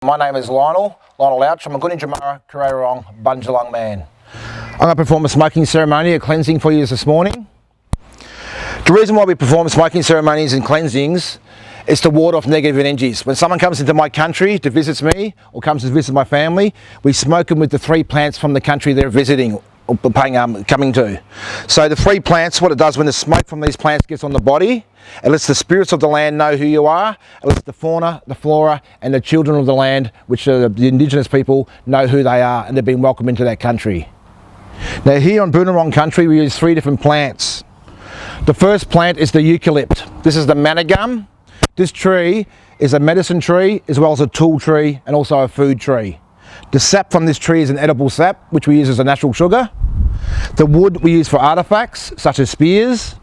My name is Lionel Lauch. I'm a Gunditjmara Kirrae Wurrung-Bundjalung man. I'm going to perform a smoking ceremony, a cleansing for you this morning. The reason why we perform smoking ceremonies and cleansings is to ward off negative energies. When someone comes into my country to visit me or comes to visit my family, we smoke them with the 3 plants from the country they're visiting or coming to. So the 3 plants, what it does when the smoke from these plants gets on the body, it lets the spirits of the land know who you are, it lets the fauna, the flora and the children of the land, which are the indigenous people, know who they are and they've been welcomed into that country. Now here on Bunjilwarra country we use 3 different plants. The first plant is the eucalypt. This is the manna gum. This tree is a medicine tree as well as a tool tree and also a food tree. The sap from this tree is an edible sap which we use as a natural sugar. The wood we use for artifacts such as spears,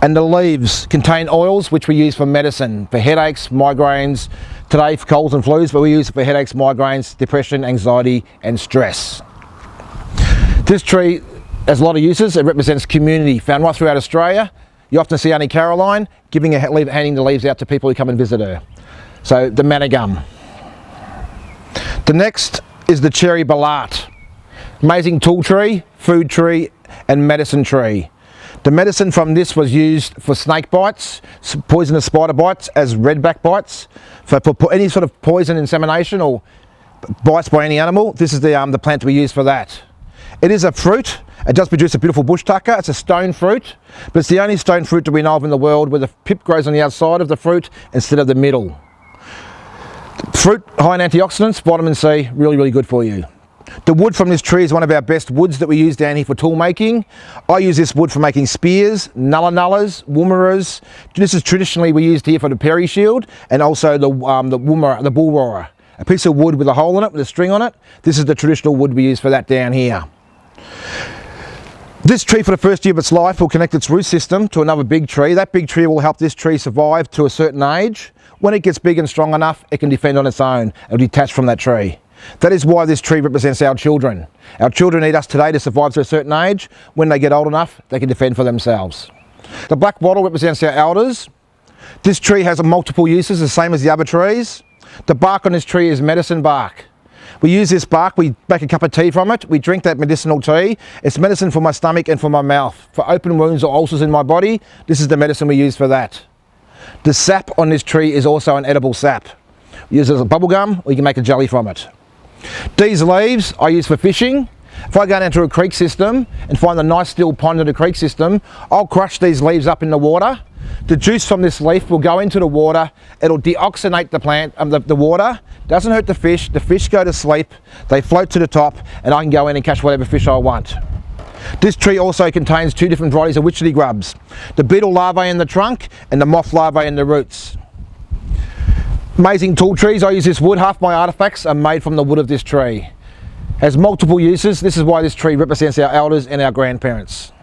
and the leaves contain oils which we use for medicine, for headaches, migraines, today for colds and flus, but we use it for headaches, migraines, depression, anxiety and stress. This tree has a lot of uses. It represents community found right throughout Australia. You often see Auntie Caroline handing the leaves out to people who come and visit her. So the manna gum. The next is the cherry balat. Amazing tool tree, food tree and medicine tree. The medicine from this was used for snake bites, poisonous spider bites as redback bites, for any sort of poison insemination or bites by any animal. This is the plant we use for that. It is a fruit. It does produce a beautiful bush tucker. It's a stone fruit, but it's the only stone fruit that we know of in the world where the pip grows on the outside of the fruit instead of the middle. Fruit high in antioxidants, vitamin C, really good for you. The wood from this tree is one of our best woods that we use down here for tool making. I use this wood for making spears, nullas, woomeras. This is traditionally we used here for the Perry shield and also the bull roarer. A piece of wood with a hole in it, with a string on it. This is the traditional wood we use for that down here. This tree for the first year of its life will connect its root system to another big tree. That big tree will help this tree survive to a certain age. When it gets big and strong enough, it can defend on its own. It will detach from that tree. That is why this tree represents our children. Our children need us today to survive to a certain age. When they get old enough, they can defend for themselves. The black wattle represents our elders. This tree has multiple uses, the same as the other trees. The bark on this tree is medicine bark. We use this bark, we make a cup of tea from it, we drink that medicinal tea. It's medicine for my stomach and for my mouth. For open wounds or ulcers in my body, this is the medicine we use for that. The sap on this tree is also an edible sap. We use it as a bubble gum, or you can make a jelly from it. These leaves I use for fishing. If I go down to a creek system and find a nice still pond in the creek system, I'll crush these leaves up in the water. The juice from this leaf will go into the water. It'll deoxygenate the plant, the water. Doesn't hurt the fish go to sleep, they float to the top and I can go in and catch whatever fish I want. This tree also contains 2 different varieties of witchetty grubs. The beetle larvae in the trunk and the moth larvae in the roots. Amazing tool trees. I use this wood. Half my artifacts are made from the wood of this tree. Has multiple uses. This is why this tree represents our elders and our grandparents.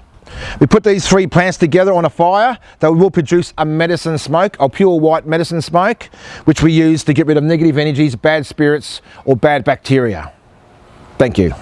We put these 3 plants together on a fire. They will produce a medicine smoke, a pure white medicine smoke, which we use to get rid of negative energies, bad spirits or bad bacteria. Thank you.